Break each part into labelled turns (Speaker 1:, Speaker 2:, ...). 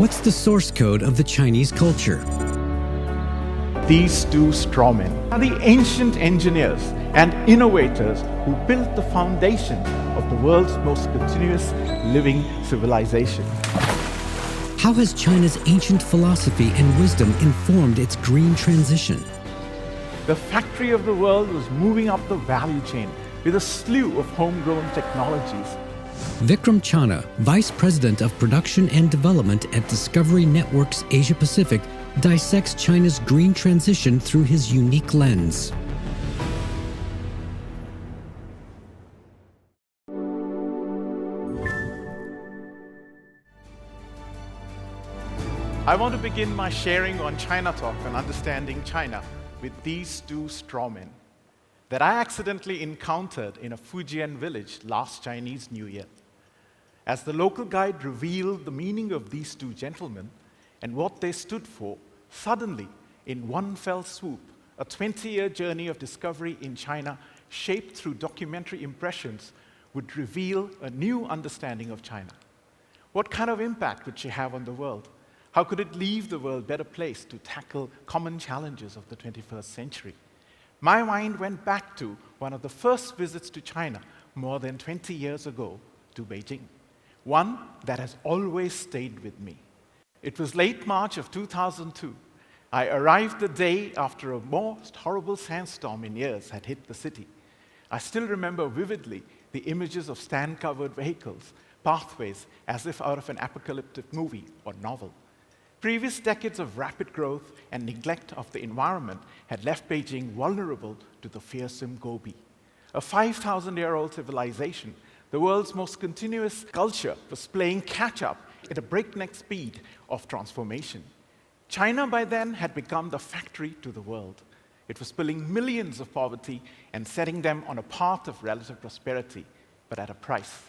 Speaker 1: What's the source code of the Chinese culture?
Speaker 2: These two strawmen are the ancient engineers and innovators who built the foundation of the world's most continuous living civilization.
Speaker 1: How has China's ancient philosophy and wisdom informed its green transition?
Speaker 2: The factory of the world was moving up the value chain with a slew of homegrown technologies.
Speaker 1: Vikram Channa, Vice President of Production and Development at Discovery Networks Asia Pacific, dissects China's green transition through his unique lens.
Speaker 2: I want to begin my sharing on China Talk and understanding China with these two strawmen that I accidentally encountered in a Fujian village last Chinese New Year. As the local guide revealed the meaning of these two gentlemen and what they stood for, suddenly, in one fell swoop, a 20-year journey of discovery in China, shaped through documentary impressions, would reveal a new understanding of China. What kind of impact would she have on the world? How could it leave the world better placed to tackle common challenges of the 21st century? My mind went back to one of the first visits to China more than 20 years ago to Beijing, one that has always stayed with me. It was late March of 2002. I arrived the day after a most horrible sandstorm in years had hit the city. I still remember vividly the images of sand-covered vehicles, pathways as if out of an apocalyptic movie or novel. Previous decades of rapid growth and neglect of the environment had left Beijing vulnerable to the fearsome Gobi. A 5,000-year-old civilization, the world's most continuous culture, was playing catch-up at a breakneck speed of transformation. China by then had become the factory to the world. It was spilling millions of poverty and setting them on a path of relative prosperity, but at a price.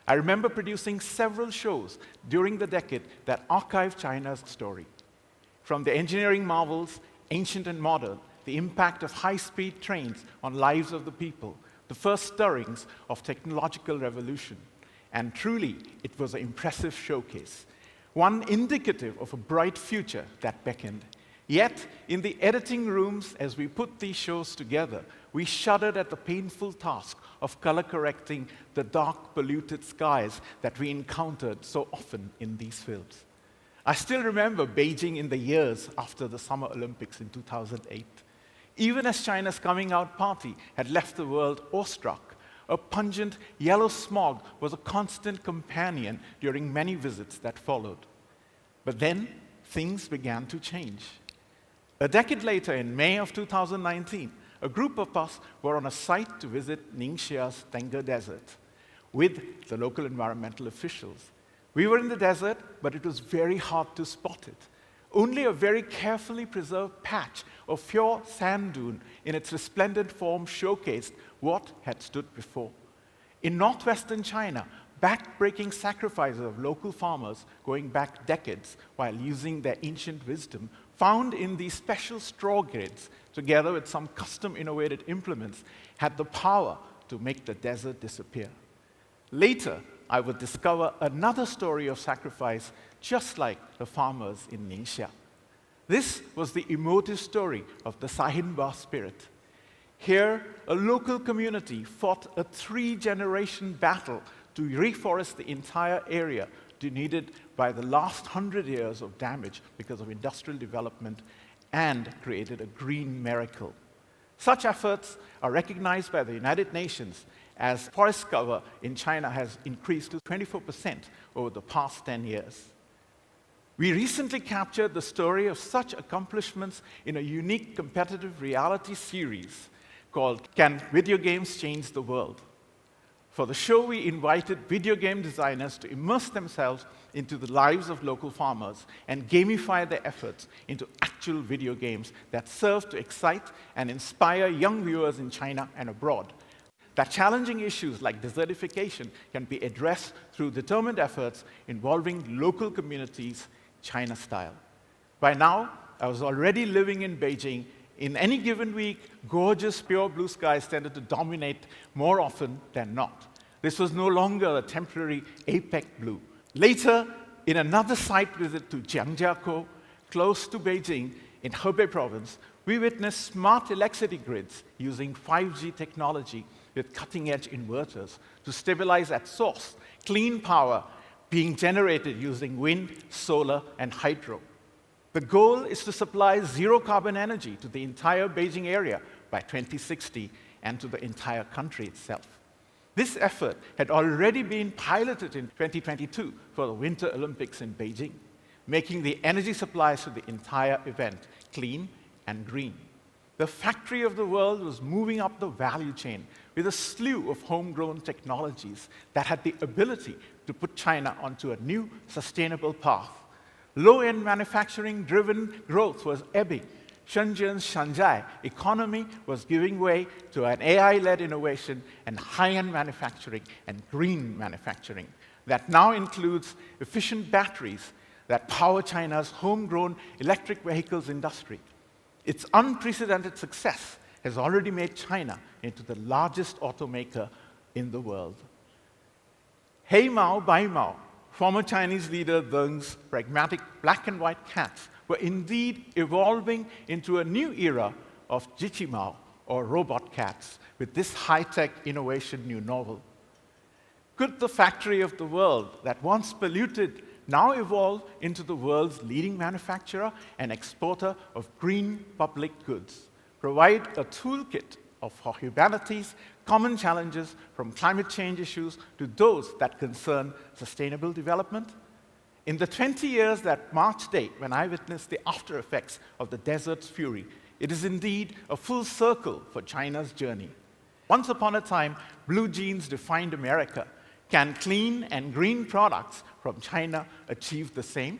Speaker 2: I remember producing several shows during the decade that archived China's story. From the engineering marvels, ancient and modern, the impact of high-speed trains on lives of the people, the first stirrings of technological revolution. And truly, it was an impressive showcase, one indicative of a bright future that beckoned. Yet, in the editing rooms, as we put these shows together, we shuddered at the painful task of color-correcting the dark, polluted skies that we encountered so often in these films. I still remember Beijing in the years after the Summer Olympics in 2008. Even as China's coming out party had left the world awestruck, a pungent yellow smog was a constant companion during many visits that followed. But then, things began to change. A decade later, in May of 2019, a group of us were on a site to visit Ningxia's Tengge Desert with the local environmental officials. We were in the desert, but it was very hard to spot it. Only a very carefully preserved patch of pure sand dune in its resplendent form showcased what had stood before. In northwestern China, back-breaking sacrifices of local farmers going back decades while using their ancient wisdom found in these special straw grids, together with some custom-innovated implements, had the power to make the desert disappear. Later, I would discover another story of sacrifice just like the farmers in Ningxia. This was the emotive story of the Sahinba spirit. Here, a local community fought a 3-generation battle to reforest the entire area denuded by the last 100 years of damage because of industrial development and created a green miracle. Such efforts are recognized by the United Nations as forest cover in China has increased to 24% over the past 10 years. We recently captured the story of such accomplishments in a unique competitive reality series called Can Video Games Change the World? For the show, we invited video game designers to immerse themselves into the lives of local farmers and gamify their efforts into actual video games that serve to excite and inspire young viewers in China and abroad. That challenging issues like desertification can be addressed through determined efforts involving local communities, China style. By now, I was already living in Beijing. In any given week, gorgeous pure blue skies tended to dominate more often than not. This was no longer a temporary APEC blue. Later, in another site visit to Jiangjiakou, close to Beijing, in Hebei province, we witnessed smart electricity grids using 5G technology with cutting-edge inverters to stabilize at source clean power being generated using wind, solar, and hydro. The goal is to supply zero-carbon energy to the entire Beijing area by 2060 and to the entire country itself. This effort had already been piloted in 2022 for the Winter Olympics in Beijing, making the energy supplies to the entire event clean and green. The factory of the world was moving up the value chain with a slew of homegrown technologies that had the ability to put China onto a new sustainable path. Low-end manufacturing-driven growth was ebbing. Shenzhen's Shanghai economy was giving way to an AI-led innovation and high-end manufacturing and green manufacturing that now includes efficient batteries that power China's homegrown electric vehicles industry. Its unprecedented success has already made China into the largest automaker in the world. Hei Mao, Bai Mao, former Chinese leader Deng's pragmatic black and white cats were indeed evolving into a new era of Jiqi Mao, or robot cats, with this high-tech innovation new novel. Could the factory of the world that once polluted now evolve into the world's leading manufacturer and exporter of green public goods, provide a toolkit for humanity's common challenges, from climate change issues to those that concern sustainable development? In the 20 years that March date, when I witnessed the after effects of the desert's fury, it is indeed a full circle for China's journey. Once upon a time, blue jeans defined America. Can clean and green products from China achieve the same?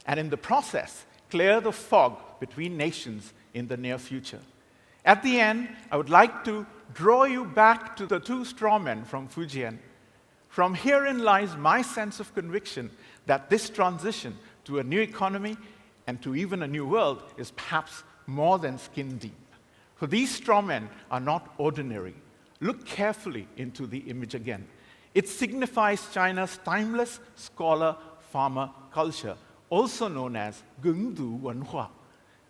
Speaker 2: And in the process, clear the fog between nations in the near future. At the end, I would like to draw you back to the two strawmen from Fujian. From herein lies my sense of conviction that this transition to a new economy and to even a new world is perhaps more than skin deep. For these strawmen are not ordinary. Look carefully into the image again. It signifies China's timeless scholar-farmer culture, also known as Gengdu Wenhua.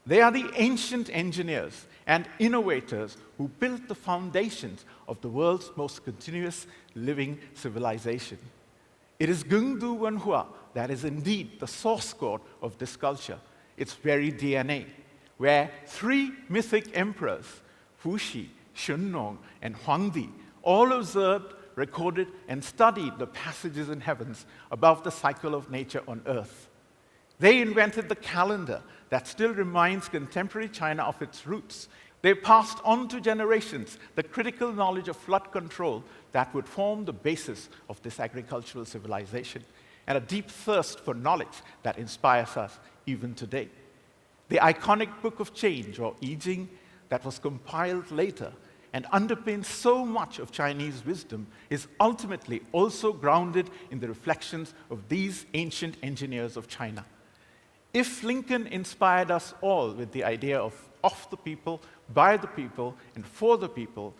Speaker 2: They are the ancient engineers and innovators who built the foundations of the world's most continuous living civilization. It is Gengdu Wenhua that is indeed the source code of this culture, its very DNA, where three mythic emperors, Fuxi, Shennong, and Huangdi, all observed, recorded, and studied the passages in heavens above the cycle of nature on earth. They invented the calendar that still reminds contemporary China of its roots. They passed on to generations the critical knowledge of flood control that would form the basis of this agricultural civilization, and a deep thirst for knowledge that inspires us even today. The iconic Book of Change, or I Ching, that was compiled later and underpins so much of Chinese wisdom, is ultimately also grounded in the reflections of these ancient engineers of China. If Lincoln inspired us all with the idea of the people, by the people, and for the people,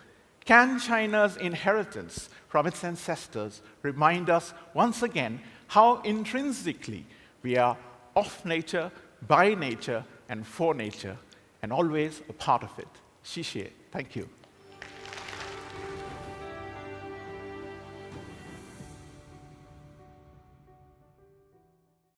Speaker 2: can China's inheritance from its ancestors remind us once again how intrinsically we are of nature, by nature, and for nature, and always a part of it? 谢谢. Thank you.